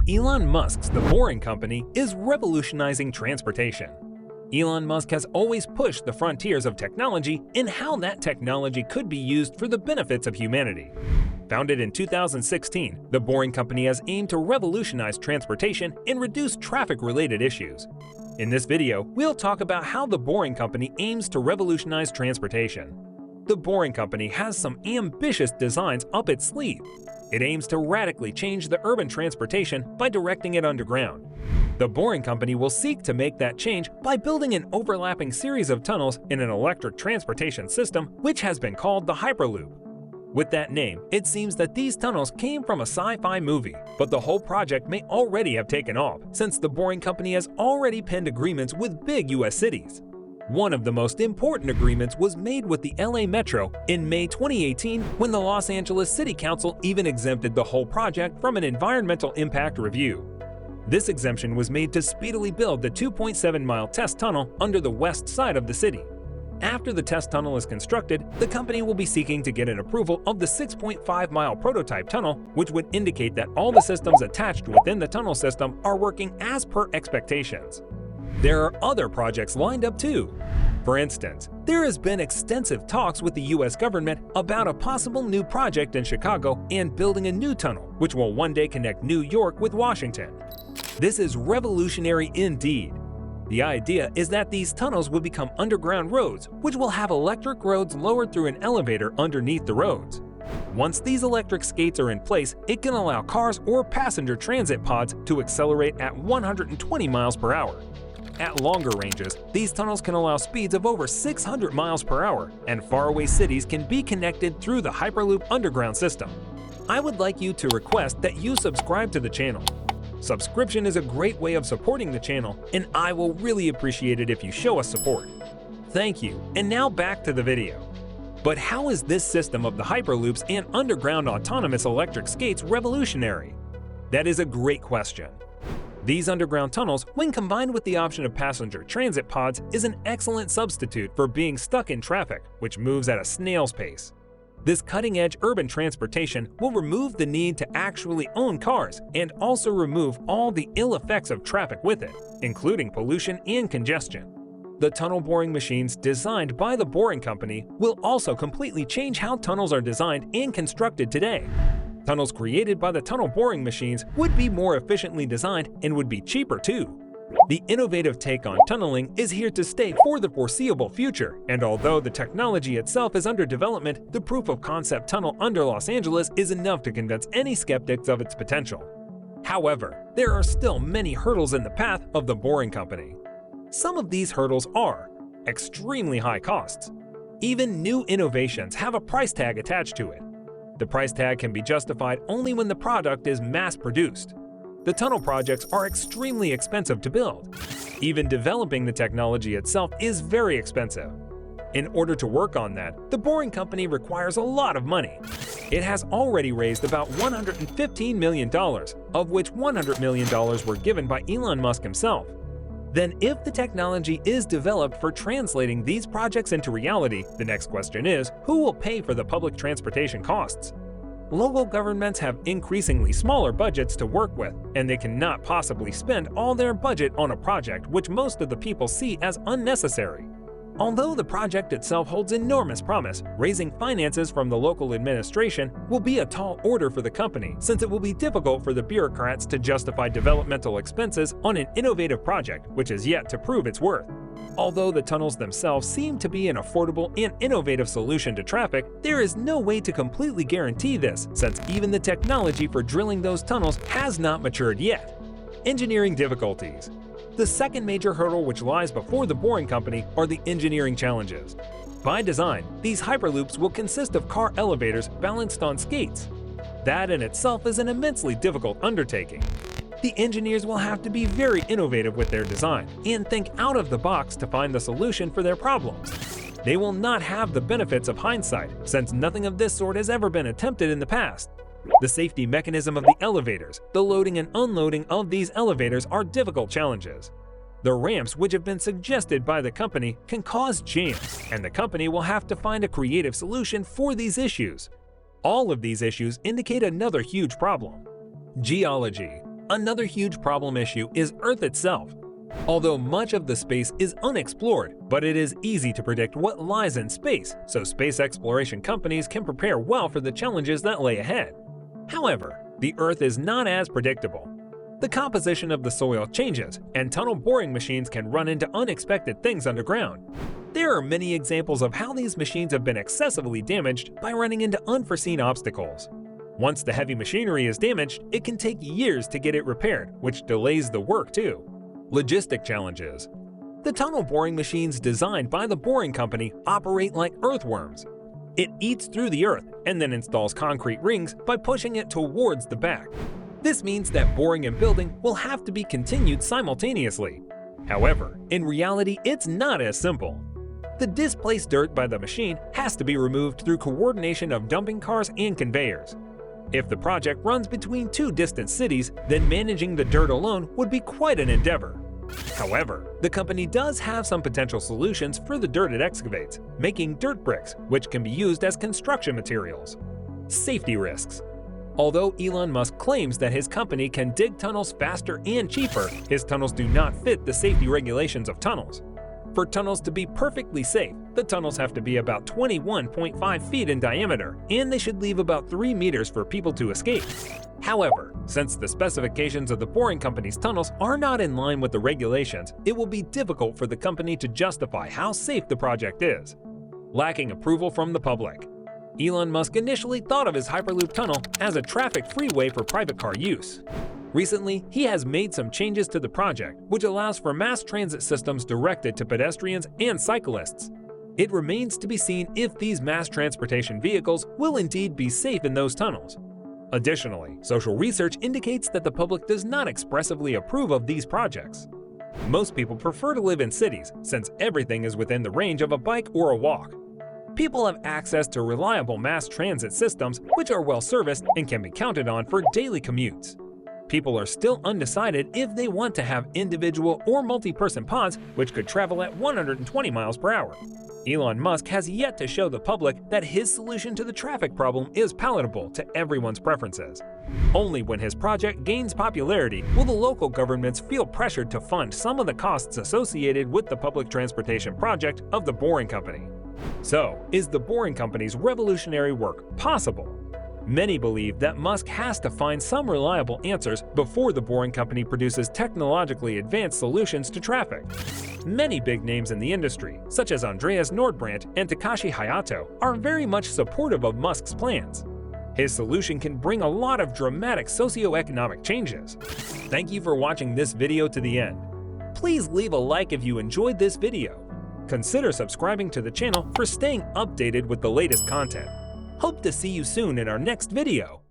Elon Musk's The Boring Company is revolutionizing transportation. Elon Musk has always pushed the frontiers of technology and how that technology could be used for the benefits of humanity. Founded in 2016, The Boring Company has aimed to revolutionize transportation and reduce traffic-related issues. In this video, we'll talk about how The Boring Company aims to revolutionize transportation. The Boring Company has some ambitious designs up its sleeve. It aims to radically change the urban transportation by directing it underground. The Boring Company will seek to make that change by building an overlapping series of tunnels in an electric transportation system which has been called the hyperloop. With that name, it seems that these tunnels came from a sci-fi movie, but the whole project may already have taken off since the Boring Company has already penned agreements with big US cities. One of the most important agreements was made with the LA Metro in May 2018 when the Los Angeles City Council even exempted the whole project from an environmental impact review. This exemption was made to speedily build the 2.7-mile test tunnel under the west side of the city. After the test tunnel is constructed, the company will be seeking to get an approval of the 6.5-mile prototype tunnel, which would indicate that all the systems attached within the tunnel system are working as per expectations. There are other projects lined up too. For instance, there has been extensive talks with the US government about a possible new project in Chicago and building a new tunnel, which will one day connect New York with Washington. This is revolutionary indeed. The idea is that these tunnels will become underground roads, which will have electric roads lowered through an elevator underneath the roads. Once these electric skates are in place, it can allow cars or passenger transit pods to accelerate at 120 miles per hour. At longer ranges, these tunnels can allow speeds of over 600 miles per hour, and faraway cities can be connected through the Hyperloop underground system. I would like you to request that you subscribe to the channel. Subscription is a great way of supporting the channel, and I will really appreciate it if you show us support. Thank you, and now back to the video. But how is this system of the Hyperloops and underground autonomous electric skates revolutionary? That is a great question. These underground tunnels, when combined with the option of passenger transit pods, is an excellent substitute for being stuck in traffic, which moves at a snail's pace. This cutting-edge urban transportation will remove the need to actually own cars and also remove all the ill effects of traffic with it, including pollution and congestion. The tunnel boring machines designed by the Boring Company will also completely change how tunnels are designed and constructed today. Tunnels created by the tunnel boring machines would be more efficiently designed and would be cheaper too. The innovative take on tunneling is here to stay for the foreseeable future, and although the technology itself is under development, the proof of concept tunnel under Los Angeles is enough to convince any skeptics of its potential. However, there are still many hurdles in the path of the Boring Company. Some of these hurdles are extremely high costs. Even new innovations have a price tag attached to it. The price tag can be justified only when the product is mass-produced. The tunnel projects are extremely expensive to build. Even developing the technology itself is very expensive. In order to work on that, the Boring Company requires a lot of money. It has already raised about $115 million, of which $100 million were given by Elon Musk himself. Then if the technology is developed for translating these projects into reality, the next question is, who will pay for the public transportation costs? Local governments have increasingly smaller budgets to work with, and they cannot possibly spend all their budget on a project which most of the people see as unnecessary. Although the project itself holds enormous promise, raising finances from the local administration will be a tall order for the company since it will be difficult for the bureaucrats to justify developmental expenses on an innovative project which is yet to prove its worth. Although the tunnels themselves seem to be an affordable and innovative solution to traffic, there is no way to completely guarantee this since even the technology for drilling those tunnels has not matured yet. Engineering difficulties. The second major hurdle which lies before the Boring Company are the engineering challenges. By design, these hyperloops will consist of car elevators balanced on skates. That in itself is an immensely difficult undertaking. The engineers will have to be very innovative with their design and think out of the box to find the solution for their problems. They will not have the benefits of hindsight since nothing of this sort has ever been attempted in the past. The safety mechanism of the elevators, the loading and unloading of these elevators are difficult challenges. The ramps which have been suggested by the company can cause jams, and the company will have to find a creative solution for these issues. All of these issues indicate another huge problem. Geology. Another huge problem issue is Earth itself. Although much of the space is unexplored, but it is easy to predict what lies in space, so space exploration companies can prepare well for the challenges that lay ahead. However, the Earth is not as predictable. The composition of the soil changes, and tunnel boring machines can run into unexpected things underground. There are many examples of how these machines have been excessively damaged by running into unforeseen obstacles. Once the heavy machinery is damaged, it can take years to get it repaired, which delays the work too. Logistic challenges. The tunnel boring machines designed by the boring company operate like earthworms. It eats through the earth and then installs concrete rings by pushing it towards the back. This means that boring and building will have to be continued simultaneously. However, in reality, it's not as simple. The displaced dirt by the machine has to be removed through coordination of dumping cars and conveyors. If the project runs between two distant cities, then managing the dirt alone would be quite an endeavor. However, the company does have some potential solutions for the dirt it excavates, making dirt bricks, which can be used as construction materials. Safety risks. Although Elon Musk claims that his company can dig tunnels faster and cheaper, his tunnels do not fit the safety regulations of tunnels. For tunnels to be perfectly safe, the tunnels have to be about 21.5 feet in diameter, and they should leave about 3 meters for people to escape. However, since the specifications of the boring company's tunnels are not in line with the regulations, it will be difficult for the company to justify how safe the project is. Lacking approval from the public. Elon Musk initially thought of his Hyperloop tunnel as a traffic freeway for private car use. Recently, he has made some changes to the project, which allows for mass transit systems directed to pedestrians and cyclists. It remains to be seen if these mass transportation vehicles will indeed be safe in those tunnels. Additionally, social research indicates that the public does not expressively approve of these projects. Most people prefer to live in cities, since everything is within the range of a bike or a walk. People have access to reliable mass transit systems which are well serviced and can be counted on for daily commutes. People are still undecided if they want to have individual or multi-person pods which could travel at 120 miles per hour. Elon Musk has yet to show the public that his solution to the traffic problem is palatable to everyone's preferences. Only when his project gains popularity will the local governments feel pressured to fund some of the costs associated with the public transportation project of the boring company. So, is the boring company's revolutionary work possible? Many believe that Musk has to find some reliable answers before the boring company produces technologically advanced solutions to traffic. Many big names in the industry, such as Andreas Nordbrandt and Takashi Hayato, are very much supportive of Musk's plans. His solution can bring a lot of dramatic socioeconomic changes. Thank you for watching this video to the end. Please leave a like if you enjoyed this video. Consider subscribing to the channel for staying updated with the latest content. Hope to see you soon in our next video.